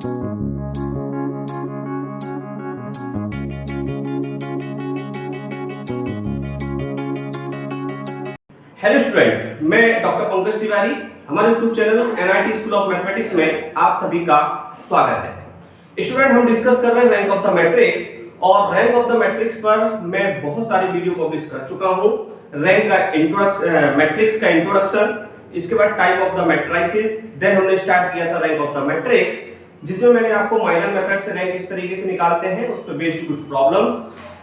Hello student, मैं doctor Pankaj Tiwari. हमारे YouTube channel NIT school of mathematics में आप सभी का स्वागत है। स्टूडेंट, हम डिस्कस कर रहे हैं रैंक ऑफ द मैट्रिक्स, और रैंक ऑफ द मैट्रिक्स पर मैं बहुत सारे वीडियो पब्लिश कर चुका हूं। रैंक का इंट्रोडक्शन, मैट्रिक्स का इंट्रोडक्शन, इसके बाद type of the matrices, then हमने स्टार्ट किया था रैंक ऑफ द मैट्रिक्स, जिसमें मैंने आपको माइनर मेथड से रैंक किस तरीके से निकालते हैं उस पर बेस्ड कुछ प्रॉब्लम्स।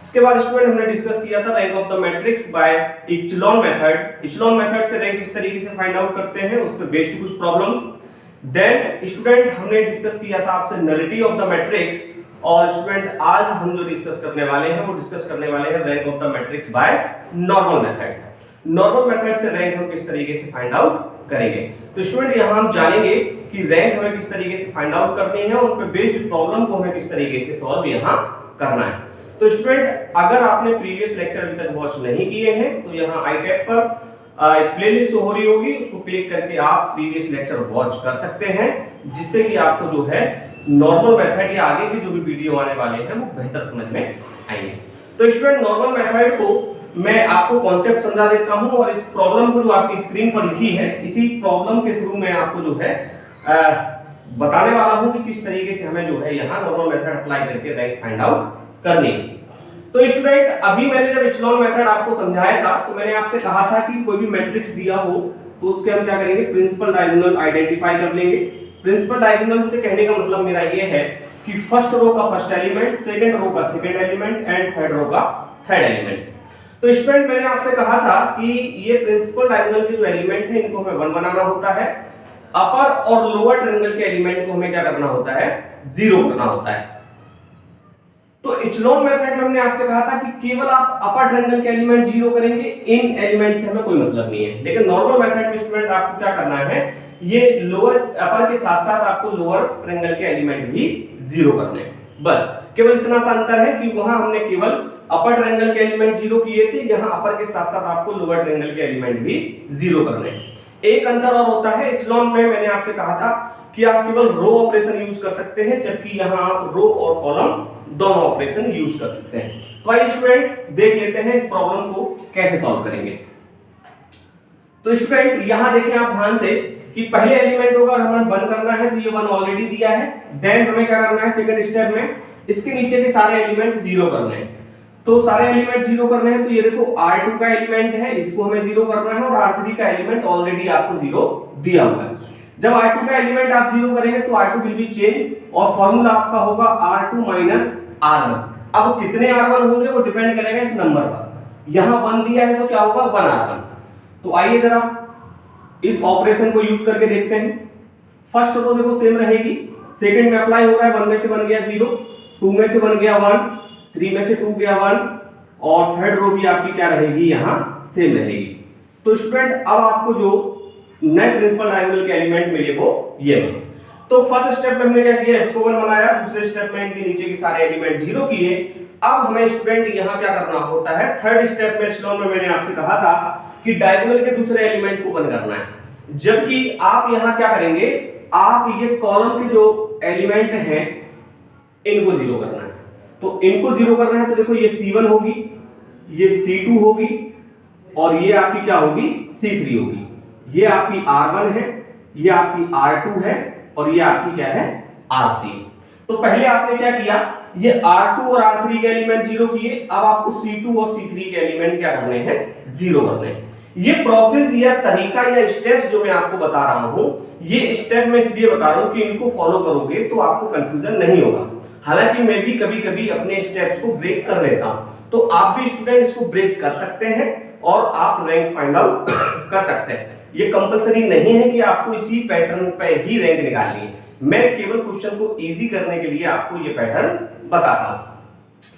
इसके बाद स्टूडेंट हमने डिस्कस किया था rank of the matrix bye echelon method. Echelon method से रैंक किस तरीके से फाइंड आउट करते हैं उस पर बेस्ड कुछ प्रॉब्लम्स। देन स्टूडेंट हमने डिस्कस किया था आपसे नलिटी ऑफ द मैट्रिक्स, और स्टूडेंट आज हम जो डिस्कस करने वाले हैं वो डिस्कस करने वाले हैं rank of the matrix by normal method. Normal method से रैंक हम किस तरीके से फाइंड आउट करेंगे। तो स्टूडेंट यहां हम जानेंगे कि रैंक हमें किस तरीके से फाइंड आउट करनी है, उन पे बेस्ड प्रॉब्लम को हमें किस तरीके से सॉल्व यहां करना है। तो स्टूडेंट, अगर आपने प्रीवियस लेक्चर अभी तक वॉच नहीं किए हैं तो यहाँ आई टैब पर प्लेलिस्ट शो हो रही होगी, उसको क्लिक करके आप प्रीवियस लेक्चर वॉच कर सकते हैं, जिससे कि आपको जो है नॉर्मल मेथड या आगे की जो भी वीडियो आने वाले हैं वो बेहतर समझ में आएंगे। तो स्टूडेंट, नॉर्मल मेथड को मैं आपको कॉन्सेप्ट समझा देता हूं, और इस प्रॉब्लम को जो आपकी स्क्रीन पर लिखी है इसी प्रॉब्लम के थ्रू मैं आपको जो है बताने वाला हूं कि किस तरीके से हमें जो है यहाँ नॉर्मल मेथड अप्लाई करके रैंक फाइंड आउट करनी। तो स्टूडेंट, अभी मैंने जब इचेलॉन मेथड आपको समझाया था तो मैंने आपसे कहा था कि कोई भी मैट्रिक्स दिया हो तो उसके हम क्या करेंगे, प्रिंसिपल डायगोनल आइडेंटिफाई कर लेंगे। प्रिंसिपल डायगोनल से कहने का मतलब मेरा ये है कि फर्स्ट रो का फर्स्ट एलिमेंट, सेकंड रो का second element and third row का थर्ड एलिमेंट। तो स्टूडेंट, मैंने आपसे कहा था कि ये प्रिंसिपल डायगोनल के जो एलिमेंट है इनको हमें 1 बनाना होता है, अपर और लोअर ट्रायंगल के एलिमेंट को हमें क्या करना होता है, 0 करना होता है। तो इचेलॉन मेथड में हमने आपसे कहा था कि केवल आप अपर ट्रायंगल के एलिमेंट 0 करेंगे, इन एलिमेंट से हमें कोई मतलब नहीं है। लेकिन नॉर्मल मेथड में स्टूडेंट आपको क्या करना है, ये लोअर अपर के साथ साथ आपको लोअर ट्रायंगल के एलिमेंट भी 0 करने हैं। बस केवल इतना सा अंतर है कि वहां हमने केवल अपर ट्रायंगल के एलिमेंट 0 किए थे, यहाँ अपर के साथ साथ आपको लोअर ट्रायंगल के एलिमेंट भी 0 करने हैं। एक अंतर और होता है, इचेलॉन में मैंने आपसे कहा था कि आप केवल रो ऑपरेशन यूज कर सकते हैं, जबकि यहाँ आप रो और कॉलम दोनों ऑपरेशन यूज कर सकते हैं। तो आइए स्टूडेंट देख लेते हैं इस प्रॉब्लम को कैसे सॉल्व करेंगे। तो स्टूडेंट, यहां देखें आप ध्यान से कि पहले एलिमेंट को अगर हमें 1 करना है तो ये 1 ऑलरेडी दिया है। देन हमें क्या करना है, सेकंड स्टेप में इसके नीचे के सारे एलिमेंट 0 करने हैं। तो सारे एलिमेंट 0 करने हैं, तो ये देखो R2 का एलिमेंट है, इसको हमें 0 करना है, और R3 का एलिमेंट ऑलरेडी आपको 0 दिया हुआ है। जब R2 का एलिमेंट आप 0 करेंगे तो R2 विल बी चेंज, और फार्मूला आपका होगा R2 माइनस R1। अब कितने R1 होंगे वो डिपेंड करेगा इस नंबर पर। यहां 1 दिया है तो क्या होगा, 1 R1। तो आइए जरा इस ऑपरेशन को यूज करके देखते हैं। फर्स्ट रो देखो सेम रहेगी, सेकंड में अप्लाई हो रहा है, 1 में से बन गया 0, 2 में से बन गया 1, 3 में से 2 गया 1, और थर्ड रो भी आपकी क्या रहेगी, यहां सेम रहेगी। तो स्टूडेंट, अब आपको जो नए प्रिंसिपल डायगोनल के एलिमेंट मिले वो ये बने। तो फर्स्ट स्टेप में हमने क्या किया, इसको 1 बनाया, दूसरे स्टेप में इनके नीचे के सारे एलिमेंट 0 किए। अब हमें स्टूडेंट यहां क्या करना होता है, थर्ड स्टेप में इचेलॉन में मैंने आपसे कहा था कि डायगोनल के दूसरे एलिमेंट को 1 करना है, जबकि आप यहां क्या करेंगे, आप ये कॉलम के जो एलिमेंट हैं इनको 0 करना है। तो इनको 0 करना है तो देखो ये C1 होगी, ये C2 होगी, और ये आपकी क्या होगी, C3 होगी। ये आपकी R1 है, ये आपकी R2 है, और ये आपकी क्या है, R3। तो पहले आपने क्या किया, ये R2 और R3 के एलिमेंट 0 किए, अब आपको C2 और C3 के एलिमेंट क्या करने हैं, 0 करने हैं। ये प्रोसेस या तरीका या स्टेप्स जो मैं आपको बता रहा हूं, ये स्टेप मैं इसलिए बता रहा हूं कि इनको फॉलो करोगे तो आपको कंफ्यूजन नहीं होगा। हालांकि मैं भी कभी-कभी अपने स्टेप्स को ब्रेक कर लेता हूं, तो आप भी स्टूडेंट इसको ब्रेक कर सकते हैं और आप रैंक फाइंड आउट कर सकते हैं। ये कंपलसरी नहीं है कि आपको इसी पैटर्न पे ही रैंक निकालनी है, मैं केवल क्वेश्चन को इजी करने के लिए आपको ये पैटर्न बताता हूं।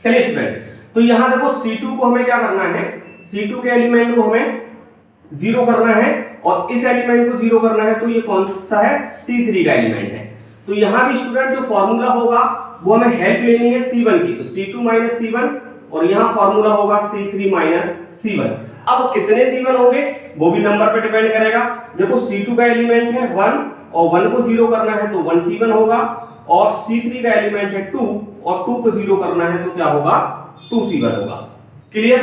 चलिए स्टूडेंट, तो यहां देखो C2 को हमें क्या करना है, C2 के एलिमेंट को हमें 0 करना है, और इस एलिमेंट को 0 करना है, तो ये कौन सा है, C3 का एलिमेंट है। तो यहां भी स्टूडेंट जो फॉर्मूला होगा वो हमें हेल्प लेनी है C1 की, तो C2 माइनस C1, और यहां फॉर्मूला होगा C3 माइनस C1। अब कितने C1 होंगे वो भी नंबर पे डिपेंड करेगा। देखो C2 का एलिमेंट है 1, और 1 को 0 करना है तो 1 C1 होगा, और C3 का एलिमेंट है 2 और 2 को 0 करना है तो क्या होगा 2C1 होगा। क्लियर।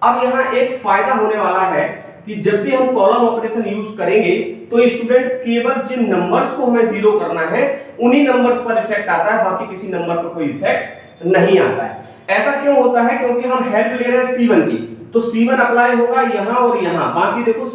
अब यहाँ एक फायदा होने वाला है कि जब भी हम कॉलम ऑपरेशन यूज करेंगे तो स्टूडेंट केवल जिन नंबर्स को हमें 0 करना है उन्हीं नंबर्स पर इफेक्ट आता है, बाकी किसी नंबर पर कोई इफेक्ट नहीं आता है। ऐसा क्यों होता है? क्योंकि हम हेल्प ले रहे हैं C1 की, तो C1 अप्लाई होगा यहाँ और यहाँ। बाकी देखो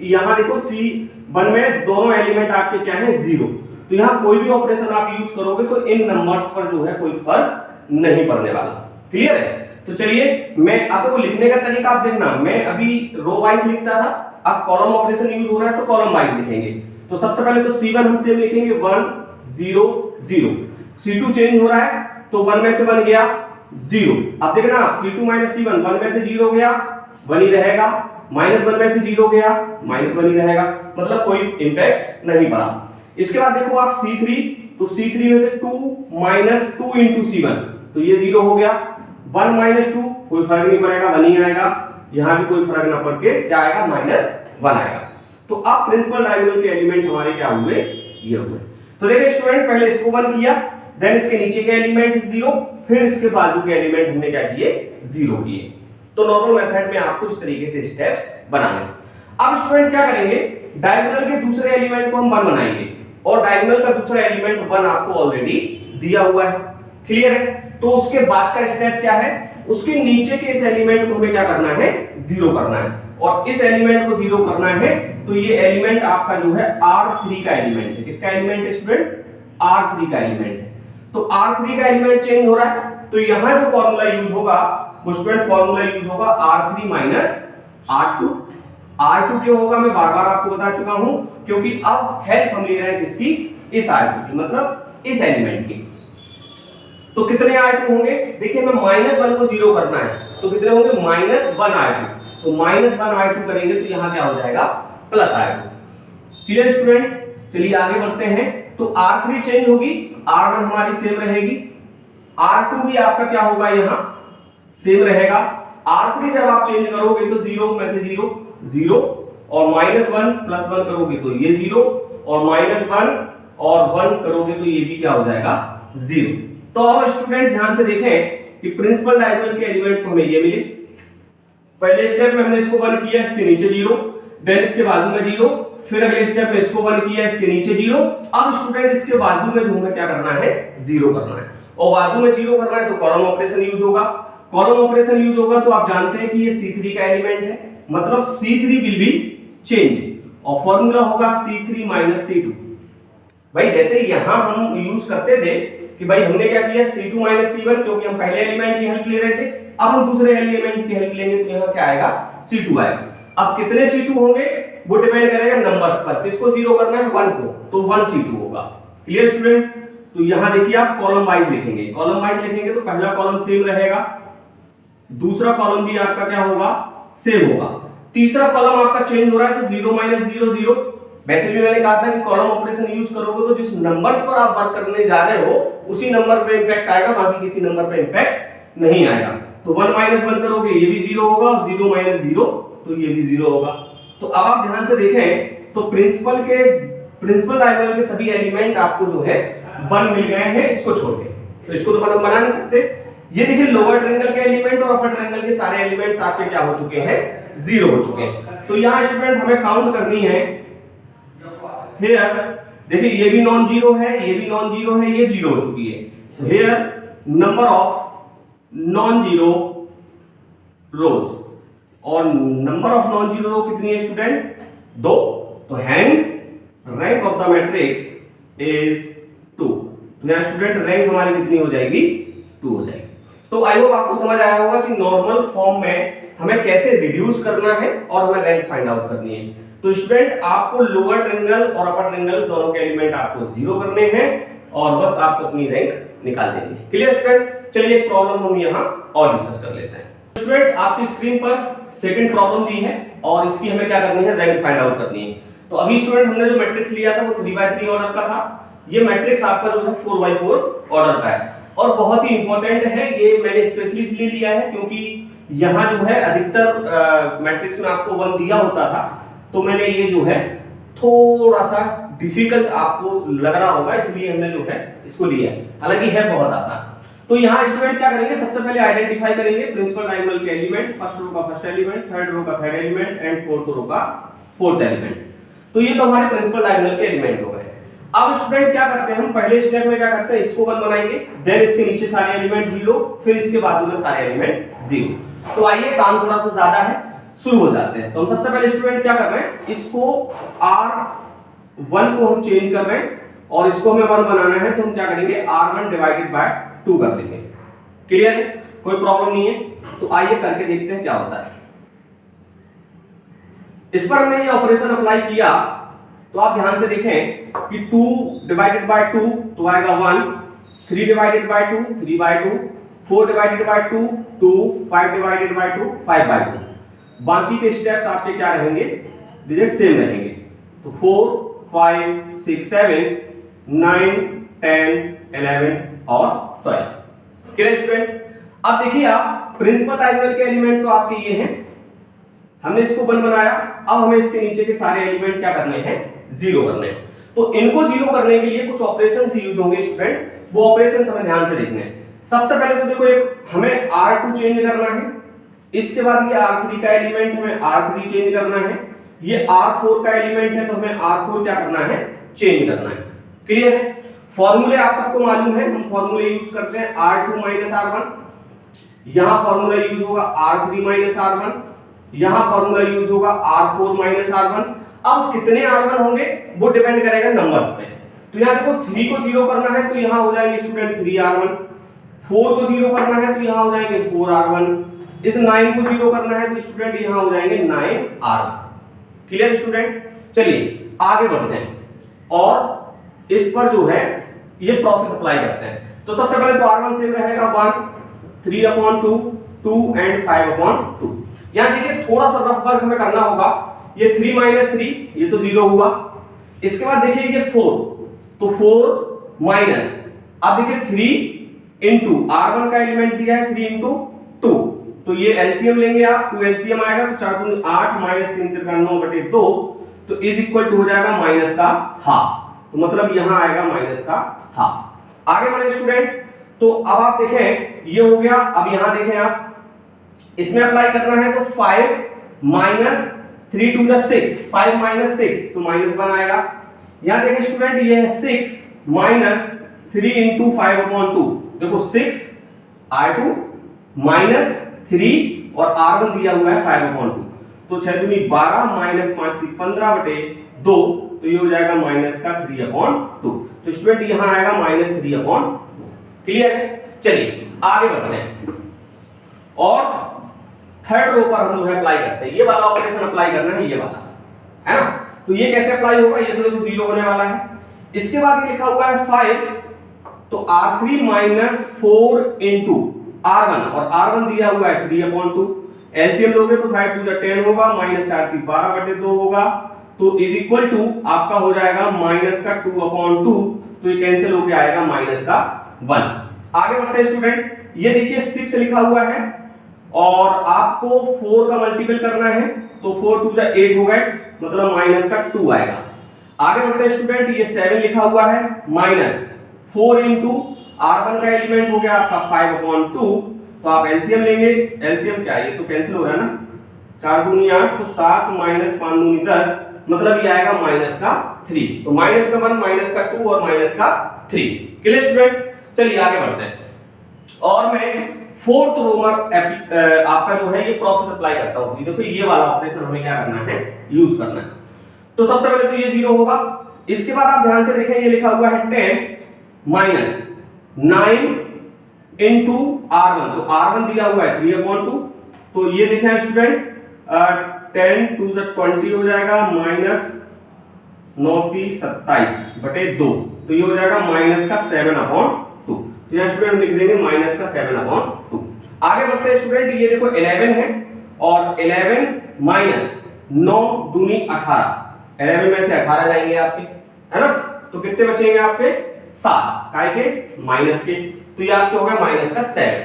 यहाँ देखो C1 में दोनों एलिमेंट आपके क्या है 0, तो यहाँ कोई भी ऑपरेशन आप यूज करोगे तो इन नंबर्स पर जो है कोई फर्क नहीं पड़ने वाला। क्लियर है? तो चलिए मैं आपको लिखने का तरीका आप देखना, मैं अभी रो वाइज लिखता था, अब कॉलम ऑपरेशन यूज हो रहा है तो कॉलम वाइज लिखेंगे। तो सबसे पहले तो C1 हम सेम लिखेंगे 1 0 0, C2 चेंज हो रहा है तो 1 में से 1 गया 0। अब देखना आप C2 C1 1 में से 0 गया 1 ही रहेगा, -1 में से 0 गया -1 ही रहेगा, मतलब कोई इंपैक्ट नहीं पड़ा। इसके बाद देखो आप C3, तो C3 में से 2 -2 into C1 तो ये 0 हो गया, 1 -2 कोई फर्क नहीं पड़ेगा 1 ही आएगा, यहां भी कोई फर्क ना पड़ के क्या आएगा -1 आएगा। तो अब प्रिंसिपल डायगोनल के एलिमेंट हमारे क्या हुए ये हुए। तो देखिए स्टूडेंट पहले इसको 1 किया, देन इसके नीचे के एलिमेंट 0, फिर इसके बाजू के एलिमेंट हमने क्या किए 0 किए। तो नॉर्मल मेथड में आपको इस तरीके से स्टेप्स बनाने। अब स्टूडेंट क्या करेंगे, डायगोनल के दूसरे एलिमेंट को हम 1 बनाएंगे और डायगोनल का दूसरा एलिमेंट 1 आपको ऑलरेडी दिया हुआ है। क्लियर है? तो उसके बाद का स्टेप क्या है, उसके नीचे के इस एलिमेंट को हमें क्या करना है 0 करना है, और इस एलिमेंट को 0 करना है तो ये एलिमेंट आपका जो है R3 का एलिमेंट है। किसका एलिमेंट है स्टूडेंट? R3 का एलिमेंट है। तो R3 का एलिमेंट चेंज हो रहा है, तो यहां जो फॉर्मूला यूज होगा वो स्टूडेंट फॉर्मूला यूज होगा R3 R2। R2 क्यों होगा मैं बार बार आपको बता चुका हूं, क्योंकि अब हेल्प हम ले रहे हैं किसकी, इस R2 की, मतलब इस एलिमेंट की। तो कितने R2 होंगे, देखिए मैं -1 को 0 करना है तो कितने होंगे -1 R2, तो -1 R2 करेंगे तो यहां क्या हो जाएगा +R2। Clear student? चलिए आगे बढ़ते हैं। तो R3 चेंज होगी, R1 हमारी सेम रहेगी, R2 भी आपका क्या होगा यहां सेम रहेगा। R3 जब आप चेंज करोगे तो 0 में से 0 0 और -1 +1 करोगे तो ये 0 और -1 और 1 करोगे तो ये भी क्या हो जाएगा 0। तो अब स्टूडेंट ध्यान से देखें कि प्रिंसिपल डायगोनल के एलिमेंट तो हमें ये मिले। पहले स्टेप में हमने इसको 1 किया, इसके नीचे 0, देन इसके बाजू में 0, फिर अगले स्टेप में इसको 1 किया, इसके नीचे 0। अब स्टूडेंट इसके बाजू में जो हमें क्या करना है 0 करना है, और बाजू में 0 करना है तो कॉलम ऑपरेशन यूज होगा। कॉलम ऑपरेशन यूज होगा तो आप जानते हैं कि ये C3 का एलिमेंट है, मतलब C3 विल बी चेंज और फॉर्मूला होगा C3 C2। भाई जैसे यहां हम यूज करते थे कि भाई हमने क्या किया C2 C1, क्योंकि हम पहले एलिमेंट की हेल्प ले रहे थे, अब हम दूसरे एलिमेंट की हेल्प लेंगे तो यहां क्या आएगा C2 आएगा। अब कितने C2 होंगे वो डिपेंड करेगा नंबर्स पर, किसको 0 करना है 1 को, तो 1 C2 होगा। Clear student? तो यहां देखिए आप कॉलम वाइज लिखेंगे, कॉलम वाइज लिखेंगे तो पहला कॉलम सेम रहेगा, दूसरा कॉलम भी आपका क्या होगा सेम होगा, तीसरा कॉलम आपका चेंज हो रहा है तो 0 -0 0। वैसे भी मैंने कहा था कि कॉलम ऑपरेशन यूज करोगे तो जिस नंबर्स पर आप वर्क करने जा रहे हो उसी नंबर पे इंपैक्ट आएगा, बाकी किसी नंबर पे इंपैक्ट नहीं आएगा। तो 1 -1 करोगे ये भी 0 होगा, 0 -0 तो ये भी 0 होगा। तो अब आप ध्यान से देखें तो प्रिंसिपल डायगोनल के सभी एलिमेंट आपको जो है 1 मिल गए हैं, इसको छोड़ के, तो इसको तो हम बना नहीं सकते। ये देखिए लोअर ट्रायंगल के एलिमेंट और अपर ट्रायंगल के सारे एलिमेंट्स आपके क्या हो चुके हैं 0 हो चुके हैं। तो यहाँ स्टूडेंट हमें काउंट करनी है हियर, देखिए ये भी नॉन जीरो है, ये भी नॉन जीरो है, ये 0 हो चुकी है। तो here number of non zero रोज, और नंबर ऑफ नॉन जीरो रो कितनी है स्टूडेंट 2। तो hence rank of the matrix is 2। तो यहाँ स्टूडेंट रैंक हमारी कितनी हो जाएगी 2 हो जाएगी। तो आई होप आपको समझ आया होगा कि नॉर्मल फॉर्म में हमें कैसे रिड्यूस करना है और हमें रैंक फाइंड आउट करनी है। तो स्टूडेंट आपको लोअर ट्रायंगल और अपर ट्रायंगल दोनों के एलिमेंट आपको 0 करने हैं और बस आपको अपनी रैंक निकाल देनी है। Clear student? चलिए एक प्रॉब्लम हम यहाँ और डिस्कस कर लेते हैं। स्टूडेंट आपकी स्क्रीन पर सेकंड प्रॉब्लम दी है और इसकी हमें क्या करनी है रैंक फाइंड आउट करनी है। तो अभी स्टूडेंट हमने जो मैट्रिक्स लिया था वो 3x3 ऑर्डर का था, ये मैट्रिक्स आपका जो है 4x4 ऑर्डर का है और बहुत ही इंपॉर्टेंट है। ये मैंने स्पेशली इसलिए लिया है क्योंकि यहाँ जो है अधिकतर मैट्रिक्स में आपको 1 दिया होता था, तो मैंने ये जो है थोड़ा सा डिफिकल्ट आपको लग रहा होगा, इसलिए हमने जो है इसको लिया है, हालांकि है बहुत आसान। तो यहाँ स्टूडेंट क्या करेंगे, सबसे पहले आइडेंटिफाई करेंगे प्रिंसिपल डायगोनल के एलिमेंट, फर्स्ट रो का फर्स्ट एलिमेंट, थर्ड रो का third element and fourth row का फोर्थ एलिमेंट। तो ये तो हमारे प्रिंसिपल डायगोनल के एलिमेंट हो गए। अब स्टूडेंट क्या करते हैं, हम पहले स्टेप में क्या करते हैं, इसको 1 बनाएंगे, देन इसके नीचे सारे एलिमेंट 0, फिर इसके बाजू में सारे एलिमेंट 0। तो आइए, काम थोड़ा सा ज्यादा है, शुरू हो जाते हैं। तो हम सबसे पहले स्टूडेंट क्या कर रहे हैं, इसको R1 को हम चेंज कर रहे हैं और इसको हमें 1 बनाना है, तो हम क्या करेंगे R1 डिवाइडेड बाय 2 कर देंगे। क्लियर है, कोई प्रॉब्लम नहीं है। तो आइए करके देखते हैं क्या होता है। इस पर हमने ये ऑपरेशन अप्लाई किया तो आप ध्यान से देखें कि 2 डिवाइडेड बाय 2 तो आएगा 1, 3 divided by 2 3 by 2, 4 divided by 2 2, 5 divided by 2 5 by 2। बाकी के स्टेप्स आपके क्या रहेंगे, डिजिट सेम रहेंगे। तो 4 5 6 7 9 10 11 और 12। Clear student. अब देखिए, आप प्रिंसिपल डायगोनल के एलिमेंट तो आपके ये हैं, हमने इसको 1 बनाया। अब हमें इसके नीचे के सारे एलिमेंट क्या करने हैं, 0 करने हैं। तो इनको 0 करने के लिए कुछ ऑपरेशंस यूज होंगे स्टूडेंट, वो ऑपरेशंस हमें ध्यान से देखने हैं। सबसे पहले तो देखो, एक हमें R2 चेंज करना है, इसके बाद ये R3 का एलिमेंट हमें R3 चेंज करना है, ये R4 का एलिमेंट है तो हमें R4 क्या करना है, चेंज करना है। क्लियर है। फॉर्मूले आप सबको मालूम है, हम फॉर्मूले यूज करते हैं R2 R1, यहां फॉर्मूला यूज होगा R3 R1, यहां फॉर्मूला यूज होगा R4 R1। अब कितने R1 होंगे वो डिपेंड करेगा नंबर्स पे। तो यहां देखो, 3 को 0 करना है तो यहां हो जाएंगे स्टूडेंट 3 R1, 4 को 0 करना है तो यहां हो जाएंगे 4 R1, इस 9 को 0 करना है तो स्टूडेंट यहां हो जाएंगे 9 R1। Clear student. चलिए आगे बढ़ते हैं और इस पर जो है ये प्रोसेस अप्लाई करते हैं। तो सबसे पहले तो R1 सेम रहेगा 1, 3/2, 2 एंड 5/2। यहां देखिए, थोड़ा सा रफ वर्क हमें करना होगा। ये 3 - 3 ये तो 0 हुआ। इसके बाद देखिए ये 4, तो 4 माइनस, अब देखिए 3 इंटू R1 का एलिमेंट दिया है 3 इंटू 2, तो ये एलसीएम लेंगे आप, 2 एलसीएम आएगा तो 4 दूनी 8 - 3 × 9/2, तो इज इक्वल टू हो जाएगा माइनस का हाफ। तो मतलब यहां आएगा माइनस का हाफ। आगे बढ़े स्टूडेंट। तो अब आप देखें ये हो गया। अब यहां देखें आप, इसमें अप्लाई करना है तो 5 - 3 2 = 6, 5 - 6 तो -1 आएगा। यहां देखें स्टूडेंट, ये है 6 - 3 × 5/2, देखो 6 R2 -3 और R1 दिया हुआ है 5/2, तो 6 दूनी 12 - 5 = 15/2, तो ये हो जाएगा माइनस का 3/2। तो स्टूडेंट यहां आएगा -3/2। क्लियर है। चलिए आगे बढ़ते हैं और थर्ड रो पर हम जो है अप्लाई करते हैं। ये वाला ऑपरेशन अप्लाई करना है, ये वाला है ना। तो ये कैसे अप्लाई होगा, ये तो देखो 0 होने वाला है। इसके बाद ये लिखा हुआ है 5, तो R3 - 4 इंटू R1, और R1 दिया हुआ है 3/2। एलसीएम लोगे तो 5 × 2 = 10 होगा, -4 = 12/2 होगा, तो इज इक्वल टू आपका हो जाएगा माइनस का 2/2, तो ये कैंसिल होके आएगा माइनस का 1। आगे बढ़ते हैं स्टूडेंट। ये देखिए 6 लिखा हुआ है और आपको 4 का मल्टीपल करना है, तो 4 × 2 = 8 हो गए, मतलब माइनस का 2 आएगा। आगे बढ़ते हैं स्टूडेंट। ये 7 लिखा हुआ है, -4 इंटू R1 का एलिमेंट हो गया आपका 5/2, तो आप एलसीएम लेंगे, एलसीएम क्या है, ये तो कैंसिल हो रहा है ना, 4 दूनी 8, तो 7 - 5 दूनी 10, मतलब ये आएगा माइनस का 3, तो माइनस का 1, माइनस का 2 और माइनस का 3। Clear student. चलिए आगे बढ़ते हैं और मैं फोर्थ रो पर आपका जो है ये प्रोसेस अप्लाई करता हूं। देखो ये वाला ऑपरेशन हमें क्या करना है, यूज करना है। तो सबसे पहले तो ये 0 होगा। इसके बाद आप ध्यान से देखें, ये लिखा हुआ है 10 - 9 इंटू R1, तो R1 दिया हुआ है 3/2, तो ये देखें स्टूडेंट 10 × 2 = 20 हो जाएगा, -9 × 3 = 27/2, तो ये हो जाएगा माइनस का 7/2। तो यहाँ स्टूडेंट लिख देंगे माइनस का 7/2। आगे बढ़ते हैं स्टूडेंट। ये देखो 11 है और 11 - 9 दूनी 18, 11 में से 18 जाएंगे आपके, है ना, तो कितने बचेंगे आपके 7, काय के माइनस के, तो ये आपके हो गया माइनस का 7।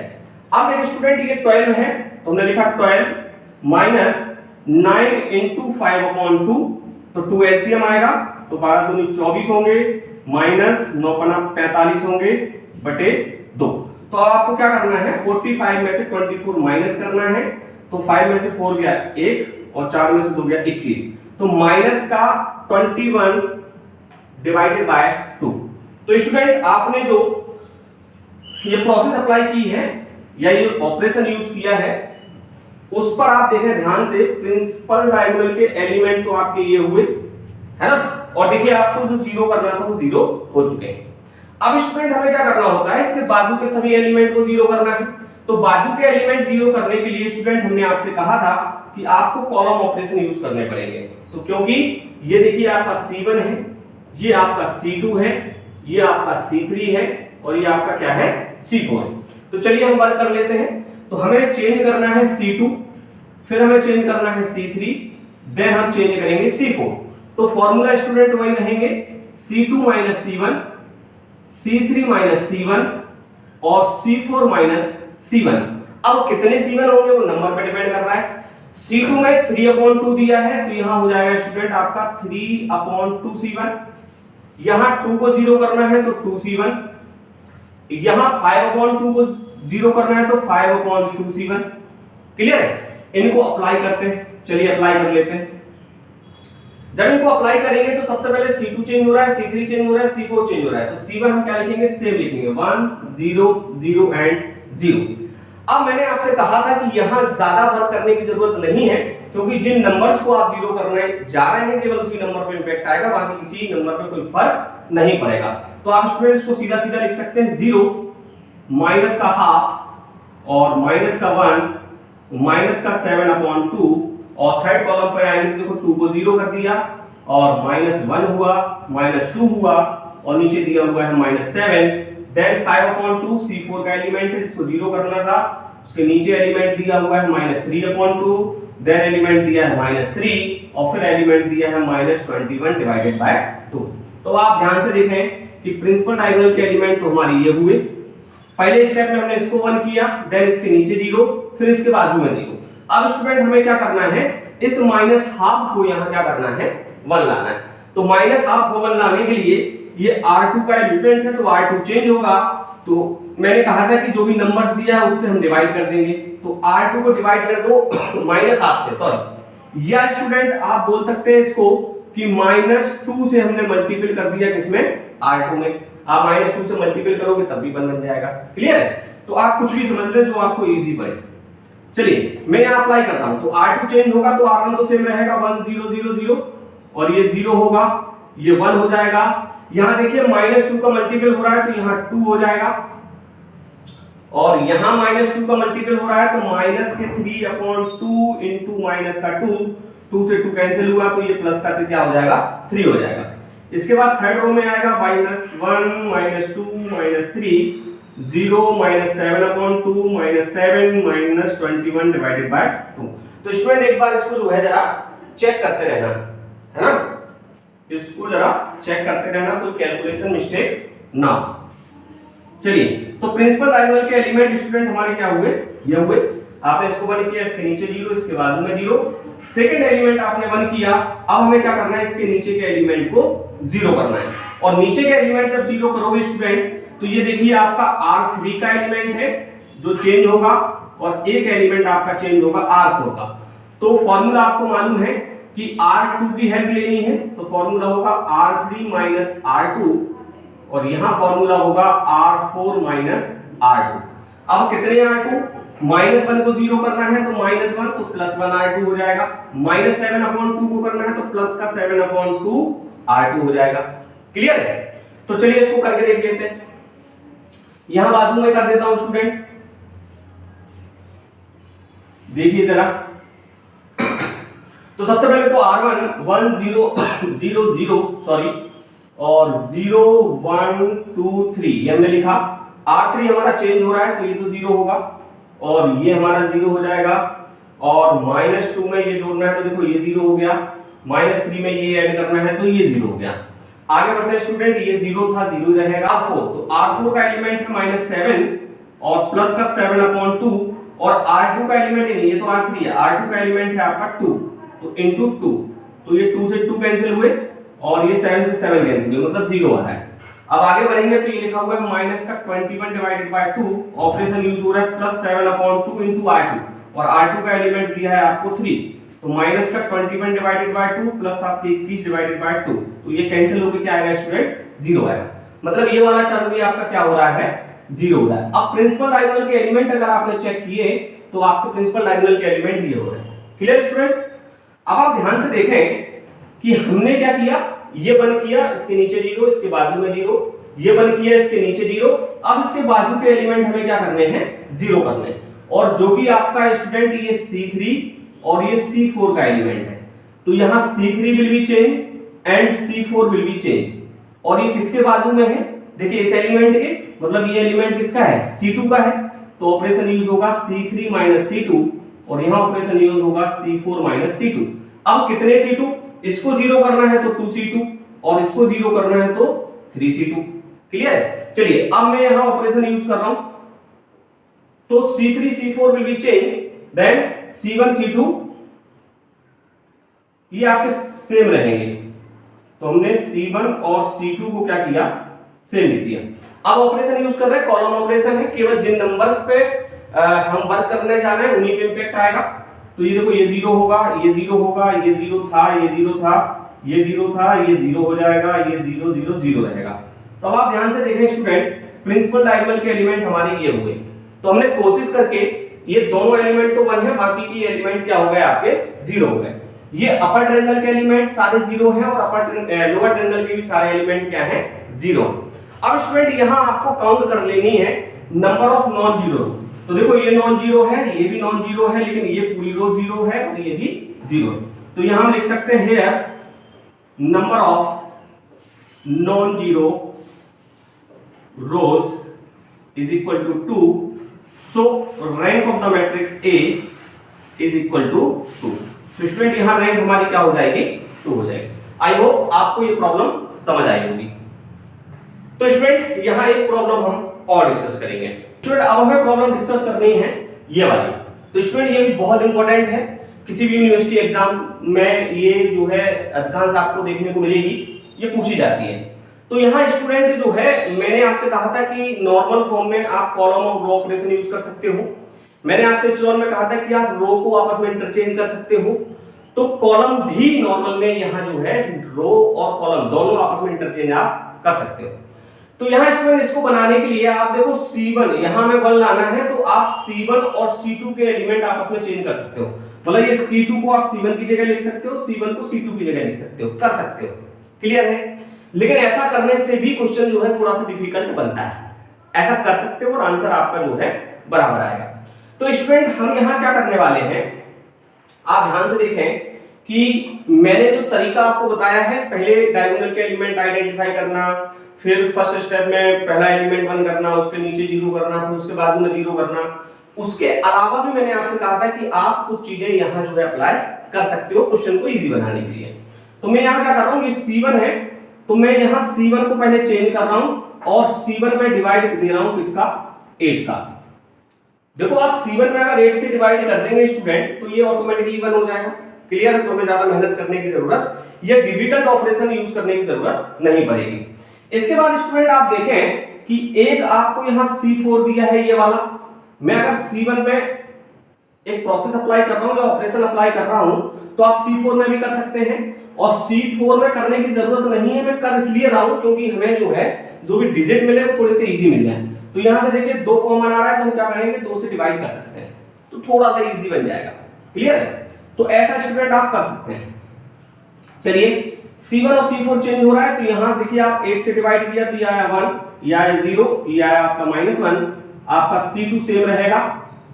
अब देखिए स्टूडेंट, ये 12 है तो हमने लिखा 12 - 9 × 5/2, तो 2 एलसीएम आएगा, तो 12 दूनी 24 होंगे, माइनस 9 पना 45 होंगे बटे 2। तो आपको क्या करना है, 45 में से 24 माइनस करना है, तो 5 में से 4 गया 1 और 4 में से 2 गया 21, तो माइनस का 21 डिवाइडेड बाय 2। तो स्टूडेंट आपने जो ये प्रोसेस अप्लाई की है या ये ऑपरेशन यूज किया है, उस पर आप देखें ध्यान से, प्रिंसिपल डायगोनल के एलिमेंट तो आपके ये हुए है ना, और देखिए आपको जो जीरो करना था वो जीरो हो चुके हैं। अब स्टूडेंट हमें क्या करना होता है, इसके बाजू के सभी एलिमेंट को जीरो करना है। तो बाजू के एलिमेंट जीरो करने के लिए स्टूडेंट हमने आपसे कहा था कि आपको कॉलम ऑपरेशन यूज करने पड़ेंगे। तो क्योंकि ये देखिए आपका C1 है, ये आपका C2 है, ये आपका C3 है और ये आपका क्या है, C4 है। तो चलिए हम वर्क कर लेते हैं। तो हमें चेंज करना है C2, फिर हमें चेंज करना है C3, देन हम चेंज करेंगे C4। तो फॉर्मूला स्टूडेंट वही रहेंगे, C2 minus C1, C3 minus C1 और C4 माइनस C1। अब कितने C1 होंगे वो नंबर पे डिपेंड कर रहा है। C2 में 3/2 दिया है, तो यहां हो जाएगा स्टूडेंट आपका 3/2 C1। यहां 2 को जीरो करना है तो 2 C1, यहां 5/2 को जीरो करना है तो 5/2 C1। क्लियर है? इनको अप्लाई करते हैं, चलिए अप्लाई कर लेते हैं। जब इनको अप्लाई करेंगे तो सबसे पहले C2 चेंज हो रहा है, C3 चेंज हो रहा है, C4 चेंज हो रहा है, तो C1 हम क्या लिखेंगे, सेम लिखेंगे, 1 0 0 एंड 0। अब मैंने आपसे कहा था कि यहां ज्यादा वर्क करने की जरूरत नहीं है, क्योंकि जिन नंबर्स को आप जीरो करने जा रहे हैं केवल उसी नंबर पे इंपैक्ट आएगा, बाकी किसी नंबर पे कोई फर्क नहीं पड़ेगा। तो आप स्टूडेंट्स को सीधा सीधा लिख सकते हैं 0 माइनस का हाफ और माइनस का 1 माइनस का 7/2, और थर्ड कॉलम पर आएंगे तो देखो 2 को जीरो कर दिया और -1 हुआ, -2 हुआ और नीचे दिया हुआ है -7। देन 5/2 C4 का एलिमेंट है जिसको जीरो करना था, उसके नीचे एलिमेंट दिया हुआ है -3/2, देन एलिमेंट दिया है -3 और फिर एलिमेंट दिया है -21 डिवाइडेड बाय 2। तो आप ध्यान से देखें कि प्रिंसिपल डायगोनल के एलिमेंट तो हमारे ये हुए। पहले स्टेप में हमने इसको 1 किया, देन इसके नीचे 0, फिर इसके बाजू में 0। अब स्टूडेंट हमें क्या करना है, इस -1/2 को यहां क्या करना है, 1 लाना है। तो -1/2 को 1 लाने के लिए ये R2 का एलिमेंट है तो R2 चेंज होगा। तो मैंने कहा था कि जो भी नंबर्स दिया है उससे हम डिवाइड कर देंगे, तो R2 को डिवाइड कर दो -1/2 से, सॉरी, या स्टूडेंट आप बोल सकते हैं इसको कि -2 से हमने मल्टीपल कर दिया किसमें, R2 में। आप -2 से मल्टीपल करोगे तब भी 1 बन जाएगा। क्लियर है? तो आप कुछ भी समझ लो जो आपको इजी पड़े। चलिए मैं यहां अप्लाई करता हूं, तो R2 चेंज होगा तो R1 तो सेम रहेगा 1 0 0 0 और ये 0 होगा, ये 1 हो जाएगा। यहां देखिए -2 का मल्टीपल हो रहा है तो यहां 2 हो जाएगा, और यहां -2 का मल्टीपल हो रहा है तो माइनस के 3/2 इनटू माइनस का 2 से 2 कैंसिल हुआ तो ये प्लस का क्या हो जाएगा, 3 हो जाएगा। इसके बाद थर्ड रो में आएगा -1 -2 -3 0 -7/2 -7 -21 डिवाइडेड बाय 2। तो स्टूडेंट एक बार इसको जो है जरा चेक करते रहना, है ना, इसको जरा चेक करते रहना तो कैलकुलेशन मिस्टेक ना हो। चलिए, तो प्रिंसिपल डायगोनल के एलिमेंट स्टूडेंट हमारे क्या हुए, ये हुए। आपने इसको 1 किया, इसके नीचे 0, इसके बाजू में 0। सेकंड एलिमेंट आपने 1 किया, अब हमें क्या करना है, इसके नीचे के एलिमेंट को 0 करना है। और नीचे के एलिमेंट जब 0 करोगे स्टूडेंट तो ये देखिए आपका R3 का एलिमेंट है जो चेंज होगा, और एक एलिमेंट आपका चेंज होगा R4 का। तो फॉर्मूला आपको मालूम है कि R2 की हेल्प लेनी है, तो फॉर्मूला होगा R3 माइनस R2, और यहां फॉर्मूला होगा R4 माइनस R2। अब कितने R2, -1 को 0 करना है तो -1 तो +1 R2 हो जाएगा, -7/2 को करना है तो प्लस का 7/2 R2 हो जाएगा। क्लियर है? तो चलिए इसको करके देख लेते हैं। यहां बाजू में कर देता हूं स्टूडेंट, देखिए जरा। तो सबसे पहले तो R1 1 0 0 0 सॉरी और 0 1 2 3 ये हमने लिखा। R3 हमारा चेंज हो रहा है तो ये तो 0 होगा, और ये हमारा 0 हो जाएगा, और -2 में ये जोड़ना है तो देखो ये 0 हो गया, -3 में ये ऐड करना है तो ये 0 हो गया। आगे बढ़ते हैं स्टूडेंट, ये 0 था 0 रहेगा। R4, तो R4 का एलिमेंट है -7 और प्लस का 7/2, और R2 का एलिमेंट नहीं, ये तो R3 है, R2 का एलिमेंट है आपका 2 तो इनटू 2 तो ये 2 से 2 कैंसिल हुए और ये 7 से 7 कैंसिल हुए, मतलब 0 आ रहा है। अब आगे बढ़ेंगे तो ये लिखा हुआ है माइनस का 21 डिवाइडेड बाय 2, ऑपरेशन यूज हो रहा है प्लस 7/2 इनटू r2, और r2 का एलिमेंट दिया है आपको 3, तो माइनस का 21 डिवाइडेड बाय 2 प्लस आपके 21 डिवाइडेड बाय 2, तो ये कैंसिल होकर क्या आएगा स्टूडेंट, 0 आएगा। मतलब ये वाला टर्म भी आपका क्या हो रहा है, 0 हो रहा है। अब प्रिंसिपल डायगोनल के एलिमेंट अगर आपने चेक किए तो आपके प्रिंसिपल डायगोनल के एलिमेंट ये हो रहे हैं। Clear student? अब आप ध्यान से देखें कि हमने क्या किया, ये बन किया, इसके नीचे 0, इसके बाजू में 0, ये बन किया, इसके नीचे 0, अब इसके बाजू के एलिमेंट हमें क्या करने हैं, 0 करने हैं। और जो कि आपका स्टूडेंट ये C3 और ये C4 का एलिमेंट है, तो यहां C3 will be change and C4 will be change, और ये किसके बाजू में है, देखिए इस एलिमेंट के, मतलब ये एलिमेंट किसका है, C2 का है, तो ऑपरेशन यूज होगा C3 माइनस C2, और यहां ऑपरेशन यूज होगा C4 माइनस C2। अब कितने C2, इसको 0 करना है तो 2C2, और इसको 0 करना है तो 3C2। क्लियर है? चलिए अब मैं यहां ऑपरेशन यूज कर रहा हूं, तो C3 C4 will be change, then C1 C2 ये आपके सेम रहेंगे, तो हमने C1 और C2 को क्या किया, सेम लिख दिया। अब ऑपरेशन यूज कर रहे हैं, कॉलम ऑपरेशन है, केवल जिन नंबर्स पे हम वर्क करने जा रहे हैं उन्हीं पे इंपैक्ट आएगा। तो ये देखो, ये 0 होगा, ये 0 होगा, ये 0 था, ये 0 था, ये 0 था, ये 0 हो जाएगा, ये 0 0 0 रहेगा। तो अब आप ध्यान से देखें स्टूडेंट, प्रिंसिपल डायगोनल के एलिमेंट हमारे ये हुए, तो हमने कोशिश करके ये दोनों एलिमेंट तो 1 है, बाकी के एलिमेंट क्या हो गए आपके, 0 हो गए। ये अपर ट्रायंगल के एलिमेंट सारे 0 हैं, और लोअर ट्रायंगल के भी सारे एलिमेंट क्या हैं, 0। अब स्टूडेंट यहां आपको काउंट कर लेनी है नंबर ऑफ नॉन जीरो। तो देखो ये नॉन जीरो है, ये भी नॉन जीरो है, लेकिन ये पूरी रो 0 है और ये भी 0। तो यहां हम लिख सकते हैं here number of non zero rows is equal to 2, so rank of the matrix A is equal to 2। तो स्टूडेंट यहां रैंक हमारी क्या हो जाएगी, 2 हो जाएगी। आई होप आपको ये प्रॉब्लम समझ आई होगी। तो स्टूडेंट यहां एक प्रॉब्लम हम और डिस्कस करेंगे। स्टूडेंट अब हमें प्रॉब्लम डिस्कस करनी है ये वाली। तो स्टूडेंट ये भी बहुत इंपॉर्टेंट है, किसी भी यूनिवर्सिटी एग्जाम में ये जो है अधिकांश आपको देखने को मिलेगी, ये पूछी जाती है। तो यहाँ स्टूडेंट जो है, मैंने आपसे कहा था कि नॉर्मल फॉर्म में आप कॉलम और रो ऑपरेशन यूज कर सकते हो। मैंने आपसे एचलॉन में कहा था कि आप रो को आपस में इंटरचेंज कर सकते हो, तो कॉलम भी नॉर्मल में यहाँ जो है रो और कॉलम दोनों आपस में इंटरचेंज आप कर सकते हो। तो यहाँ स्टूडेंट इसको बनाने के लिए आप देखो C1 यहाँ में 1 लाना है, तो आप C1 और C2 के एलिमेंट आपस में चेंज कर सकते हो। मतलब ये C2 को आप C1 की जगह लिख सकते हो, C1 को C2 की जगह लिख सकते हो, कर सकते हो। क्लियर है? लेकिन ऐसा करने से भी क्वेश्चन जो है थोड़ा सा डिफिकल्ट बनता है। ऐसा कर सकते हो और आंसर आपका जो है बराबर आएगा। तो स्टूडेंट हम यहाँ क्या करने वाले हैं, आप ध्यान से देखें कि मैंने जो तरीका आपको बताया है, पहले डायगोनल के एलिमेंट आइडेंटिफाई करना, फिर फर्स्ट स्टेप में पहला एलिमेंट 1 करना, उसके नीचे 0 करना, फिर उसके बाजू में 0 करना। उसके अलावा भी मैंने आपसे कहा था कि आप कुछ चीजें यहाँ जो है अप्लाई कर सकते हो क्वेश्चन को इजी बनाने के लिए। तो मैं यहाँ क्या कर रहा हूँ, ये C1 है, तो मैं यहाँ C1 को पहले चेंज कर रहा हूँ और C1 में डिवाइड दे रहा हूँ किसका, 8 का। देखो आप C1 में अगर 8 से डिवाइड कर देंगे स्टूडेंट, तो ये ऑटोमेटिकली 1 हो जाएगा। क्लियर है? तो हमें ज्यादा मेहनत करने की जरूरत, ये डिफिकल्ट ऑपरेशन यूज करने की जरूरत नहीं पड़ेगी। इसके बाद स्टूडेंट आप देखें कि एक आपको यहाँ C4 दिया है ये वाला, मैं अगर C1 में एक प्रोसेस अप्लाई कर रहा हूँ, जो ऑपरेशन अप्लाई कर रहा हूँ, तो आप C4 में भी कर सकते हैं। और C4 में करने की जरूरत नहीं है, मैं कर इसलिए रहा हूँ क्योंकि हमें जो है जो भी डिजिट मिले वो थोड़े से इजी मिल जाए। तो यहाँ से देखिए 2 कॉमन आ रहा है, तो हम क्या करेंगे, 2 से डिवाइड कर सकते हैं, तो थोड़ा सा इजी बन जाएगा। क्लियर है? तो ऐसा स्टूडेंट आप कर सकते हैं। चलिए C1 और C4 चेंज हो रहा है, तो यहाँ देखिए आप 8 से डिवाइड किया तो ये आया 1, ये आया 0, ये आया आपका -1, आपका C2 सेम रहेगा,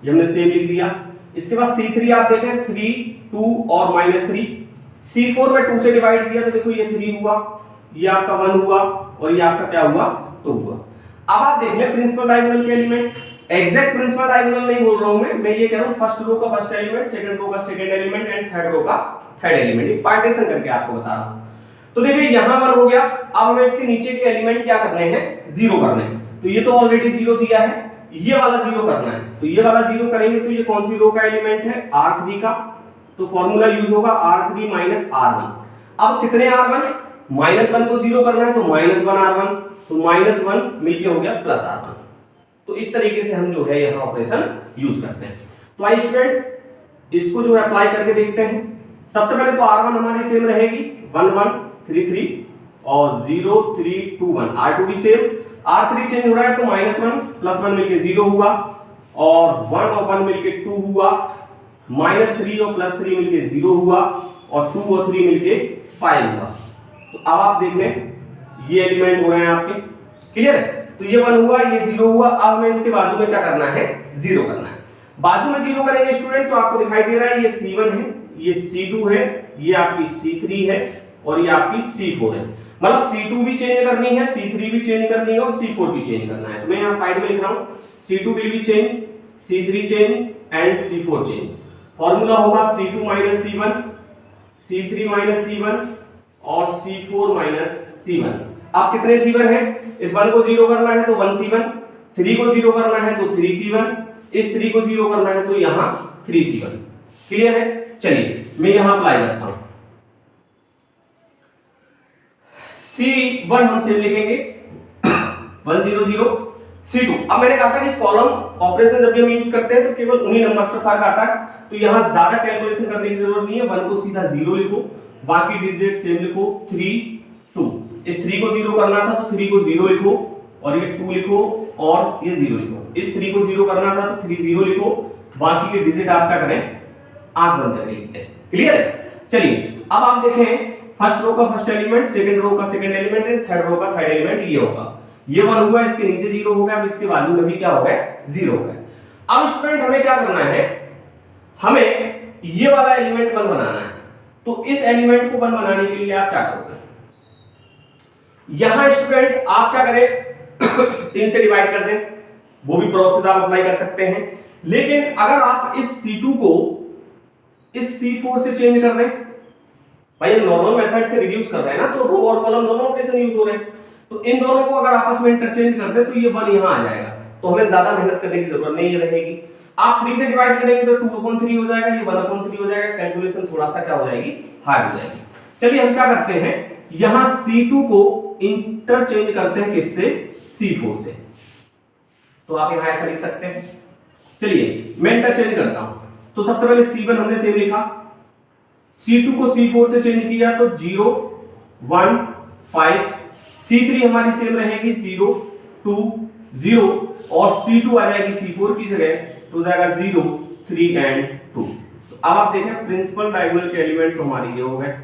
ये हमने सेम लिख दिया। इसके बाद C3 आप देखें 3, 2 और -3, C4 में 2 से डिवाइड किया तो देखो ये 3 हुआ, ये आपका 1 हुआ और ये आपका क्या हुआ, 2 हुआ। अब आप देख लें प्रिंसिपल डायगोनल के एलिमेंट, एग्जैक्ट प्रिंसिपल डायगोनल नहीं बोल रहा हूं मैं ये कह रहा हूं फर्स्ट रो का फर्स्ट एलिमेंट, सेकंड रो का second element and third row का थर्ड एलिमेंट, ये पार्टीशन करके आपको बता रहा हूं। तो देखिए यहां 1 हो गया, अब हमें इसके नीचे के एलिमेंट क्या करने हैं, 0 करने हैं। तो ये तो ऑलरेडी 0 दिया है, ये वाला 0 करना है, तो ये वाला 0 करेंगे तो ये कौन सी रो का एलिमेंट है, R3 का, तो फॉर्मूला यूज होगा R3 माइनस R1। अब कितने R1, -1 को 0 करना है तो -1 R1, तो -1 मिलके हो गया +R1। तो इस तरीके से हम जो है यहाँ ऑपरेशन यूज करते हैं। तो आइए स्टूडेंट इसको जो है अप्लाई करके देखते हैं। सबसे पहले तो R1 हमारी सेम रहेगी 1 1 3 3 और 0 3 2 1। R2 भी सेम, R3 चेंज हो रहा है तो -1 +1 मिलके 0 हुआ और 1 और 1 मिलके 2 हुआ, -3 और +3 मिलके 0 हुआ और 2 और 3 मिलके 5 हुआ। तो अब आप देख लें ये एलिमेंट हो रहे हैं आपके, क्लियर है। तो ये 1 हुआ, ये 0 हुआ। अब हमें इसके बाजू में क्या करना है, 0 करना है। बाजू में 0 करेंगे स्टूडेंट तो आपको दिखाई दे रहा है ये C1 है, ये C2 है, ये आपकी C3 है और ये आपकी C4 है। मतलब C2 भी चेंज करनी है, C3 भी चेंज करनी है और C4 भी चेंज करना है। तो मैं यहाँ साइड में लिख रहा हूँ C2 will be change, C3 change and C4 change. Formula होगा C2 minus C1, C3 minus C1 और C4 माइनस C1। आप कितने C1 है, इस 1 को 0 करना है तो 1 C1, 3 को 0 करना है तो 3 C1, इस 3 को 0 करना है तो यहाँ 3 C1। क्लियर है। चलिए मैं यहाँ अप्लाई करता हूं। C1 हम सेम लिखेंगे 1 0 0 C2। अब मैंने कहा था कि कॉलम ऑपरेशन जब भी हम यूज करते हैं तो केवल उन्हीं नंबर्स पर फर्क आता है, तो यहाँ ज्यादा कैलकुलेशन करने की जरूरत नहीं है। 1 को सीधा 0 लिखो, बाकी डिजिट सेम लिखो, 3 2। इस 3 को 0 करना था तो 3 को 0 लिखो और ये 2 लिखो और ये 0 लिखो। इस 3 को 0 करना था तो 3 0 लिखो, बाकी के डिजिट आप क्या करें, आंख बंद करके लिखते हैं। क्लियर है। चलिए अब आप देखें फर्स्ट रो का फर्स्ट एलिमेंट, सेकंड रो का सेकंड एलिमेंट है, थर्ड रो का थर्ड एलिमेंट ये होगा। ये 1 हुआ, इसके नीचे 0 हो गया, अब इसके बाजू में भी क्या हो गया, 0 हो गया। अब स्टूडेंट हमें क्या करना है, हमें ये वाला एलिमेंट 1 बनाना है। तो इस एलिमेंट को 1 बनाने के लिए आप क्या करोगे, यहां स्टूडेंट आप क्या करें 3 से डिवाइड कर दें, वो भी प्रोसेस आप अप्लाई कर सकते हैं। लेकिन अगर आप इस C2 को इस C4 से चेंज कर दें, भाई नॉर्मल मेथड से रिड्यूस कर रहे हैं ना, तो रो और कॉलम दोनों ऑपरेशन यूज हो रहे हैं, तो इन दोनों को अगर आपस में इंटरचेंज कर दें तो ये 1 यहां आ जाएगा, तो हमें ज्यादा मेहनत करने की जरूरत नहीं रहेगी। आप 3 से डिवाइड करेंगे तो 2/3 हो जाएगा, ये 1/3 हो जाएगा, कैलकुलेशन थोड़ा सा क्या हो जाएगी, हार्ड हो जाएगी। चलिए हम क्या करते हैं, यहां C2 को इंटरचेंज करते हैं किससे, C4 से। तो आप यहां ऐसा लिख सकते हैं। चलिए मैं इंटरचेंज करता हूं। तो सबसे पहले C1 हमने सेम लिखा, C2 को C4 से चेंज किया तो 0 1 5, C3 हमारी सेम रहेगी 0 2 0 और C2 आ जाएगी C4 की जगह, तो जाएगा 0 3 एंड 2। तो अब आप देखें प्रिंसिपल डायगोनल के एलिमेंट तो हमारे ये हो गए,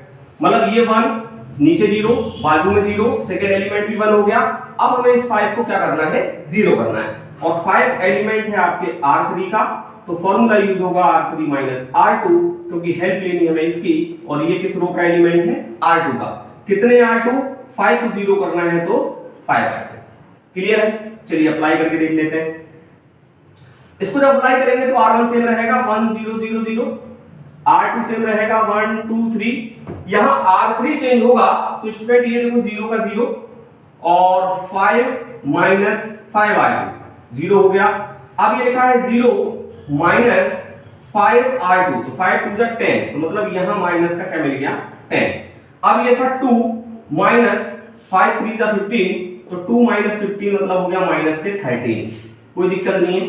मतलब ये 1 नीचे 0 बाजू में 0, सेकंड एलिमेंट भी 1 हो गया। अब हमें इस 5 को क्या करना है, 0 करना है, और 5 एलिमेंट है आपके R3 का, तो फॉर्मूला यूज होगा R3 माइनस R2, क्योंकि हेल्प लेनी हमें इसकी, और ये किस रो का एलिमेंट है, R2 का। कितने R2, 5 को 0 करना है तो 5 R2। क्लियर है। चलिए अप्लाई करके देख लेते हैं। इसको जब अप्लाई करेंगे तो R1 सेम रहेगा 1 0 0 0, R2 सेम रहेगा 1 2 3, यहां R3 चेंज होगा तो स्टूडेंट ये देखो 0 का 0 और 5 माइनस 5 R2 0 हो गया। अब ये लिखा है 0 माइनस 5 R2, तो 5 2 10, तो मतलब यहां माइनस का क्या मिल गया, 10। अब ये था 2 माइनस 5 3 15, तो 2 माइनस 15 मतलब हो गया माइनस के 13। कोई दिक्कत नहीं है।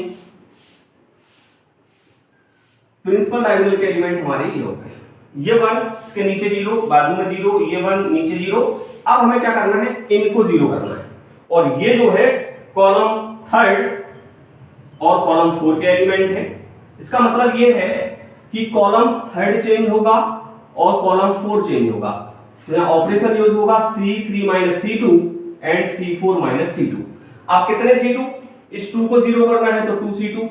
प्रिंसिपल डायगोनल के एलिमेंट हमारे ये हो गए, ये 1 इसके नीचे 0 बाजू में 0, ये 1 नीचे 0। अब हमें क्या करना है, इनको 0 करना है, और ये जो है कॉलम थर्ड और कॉलम 4 के एलिमेंट है। इसका मतलब ये है कि कॉलम थर्ड चेंज होगा और कॉलम 4 चेंज होगा, तो यहां ऑपरेशन यूज होगा C3 minus C2 and C4 minus C2। आप कितने C2, इस 2 को 0 करना है तो 2 C2,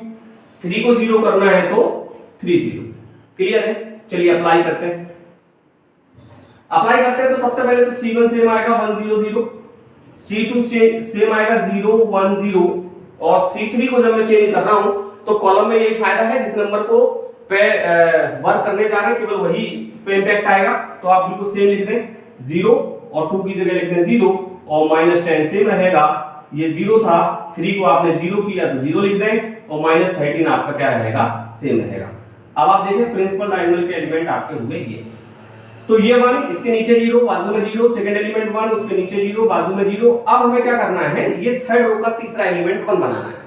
3 को 0 करना है तो 3 C2। क्लियर है। चलिए अप्लाई करते हैं। अप्लाई करते हैं तो सबसे पहले तो C1 सेम आएगा 1 0 0, C2 सेम आएगा 0 1 0, और C3 को जब मैं चेंज कर रहा हूं तो कॉलम में यही फायदा है, जिस नंबर को पे वर्क करने जा रहे हैं केवल वही पे इंपैक्ट आएगा। तो आप बिल्कुल सेम लिख दें 0 और 2 की जगह लिख दें 0 और -10 सेम रहेगा, ये 0 था, 3 को आपने 0 किया तो 0 लिख दें और -13 आपका क्या रहेगा, सेम रहेगा। अब आप देखें प्रिंसिपल डायगोनल के एलिमेंट आपके हुए ये, तो ये 1, इसके नीचे 0, बाजू में 0, सेकंड एलिमेंट 1, उसके नीचे 0, बाजू में 0। अब हमें क्या करना है, ये थर्ड रो का तीसरा एलिमेंट 1 बनाना है।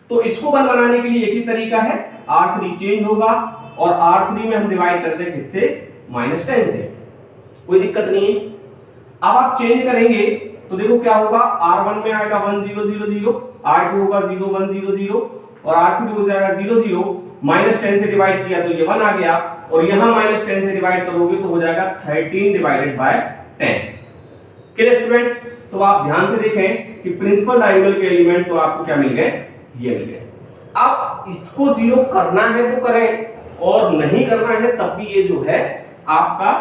तो इसको 1 बनाने के लिए एक ही तरीका है, R3 चेंज होगा और R3 में हम डिवाइड करते हैं किससे, -10 से, कोई दिक्कत नहीं है। अब आप चेंज करेंगे तो देखो क्या होगा, R1 में आएगा 1 0 0 0, R2 होगा 0 1 0 0 और R3 हो जाएगा 0 0, -10 से डिवाइड किया तो ये 1 आ गया और यहां -10 से डिवाइड करोगे तो हो जाएगा 13 डिवाइडेड बाय 10। Clear student? तो आप ध्यान से देखें कि प्रिंसिपल डायगोनल के एलिमेंट तो आपको क्या मिल गए, ये मिल गए। अब इसको 0 करना है तो करें और नहीं करना है तब भी ये जो है आपका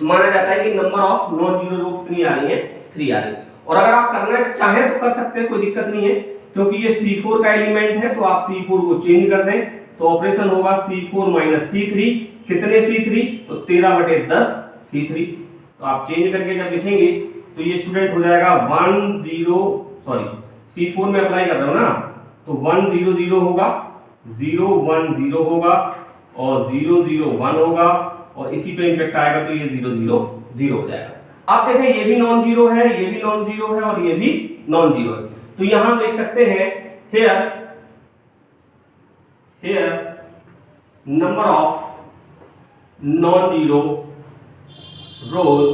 माना जाता है कि नंबर ऑफ नॉन जीरो रो कितनी आ रही है, 3 आ रही है। और अगर आप करना चाहें तो कर सकते हैं, कोई दिक्कत नहीं है, क्योंकि ये C4 का एलिमेंट है तो आप C4 को चेंज कर दें तो ऑपरेशन होगा C4 C3, कितने C3, तो 13/10 C3। तो आप चेंज करके जब लिखेंगे तो ये स्टूडेंट हो जाएगा 1 0, सॉरी C4 में अप्लाई कर रहा हूं ना, तो 1 0 0 होगा, 0 1 0 होगा और 0 0 1 होगा और इसी पे इंपैक्ट आएगा तो ये 0 0 0 हो जाएगा। आप देखें ये भी नॉन जीरो है, ये भी नॉन जीरो है और ये भी नॉन जीरो है। तो यहां हम लिख सकते हैं here number of non-zero rows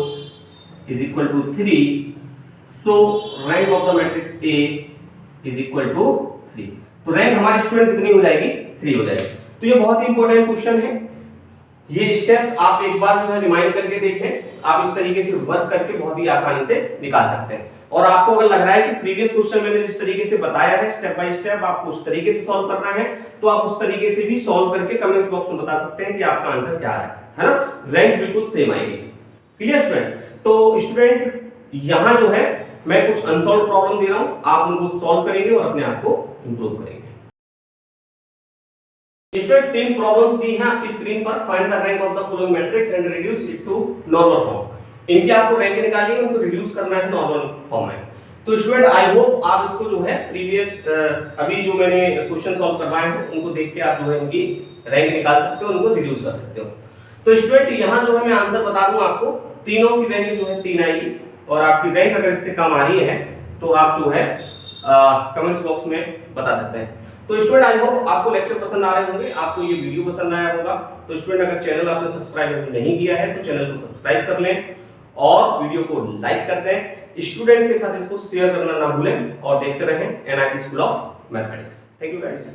is equal to 3, so rank of the matrix A is equal to 3। तो रैंक हमारे स्टूडेंट कितनी हो जाएगी, 3 हो जाएगी। तो ये बहुत ही इंपॉर्टेंट क्वेश्चन है, ये स्टेप्स आप एक बार जो है रिमाइंड करके देखें, आप इस तरीके से वर्क करके बहुत ही आसानी से निकाल सकते हैं। और आपको अगर लग रहा है कि प्रीवियस क्वेश्चन मैंने जिस तरीके से बताया है स्टेप बाय स्टेप आपको उस तरीके से सॉल्व करना है, तो आप उस तरीके से भी सॉल्व करके कमेंट बॉक्स में बता सकते हैं कि आपका आंसर क्या है ना, रैंक बिल्कुल सेम आएगी। Clear student? तो स्टूडेंट यहां जो है मैं कुछ अनसॉल्व प्रॉब्लम दे रहा हूं, आप उनको सॉल्व करेंगे और अपने आप को इंप्रूव करेंगे। स्टूडेंट 3 प्रॉब्लम्स दी हैं आपकी स्क्रीन पर, find the rank of the following matrix and reduce it to normal form. इनके आपको रैंक निकालनी है, उनको रिड्यूस करना है नॉर्मल फॉर्म में। तो स्टूडेंट आई होप आप इसको जो है प्रीवियस अभी जो मैंने क्वेश्चन सॉल्व करवाए हैं उनको देख के आप जो है उनकी रैंक निकाल सकते हो, उनको रिड्यूस कर सकते हो। तो स्टूडेंट यहां जो है मैं आंसर बता दूं आपको, तीनों की रैंक जो है 3 आएगी और आपकी रैंक अगर इससे कम आ रही है तो आप जो है कमेंट्स बॉक्स में बता सकते हैं। तो स्टूडेंट आई होप आपको लेक्चर पसंद आ रहे होंगे, आपको ये वीडियो पसंद आया होगा। तो स्टूडेंट अगर चैनल आपने सब्सक्राइब नहीं किया है तो चैनल को सब्सक्राइब कर लें और वीडियो को लाइक कर दें। स्टूडेंट के साथ इसको शेयर करना ना भूलें और देखते रहें NIT school of mathematics. Thank you guys.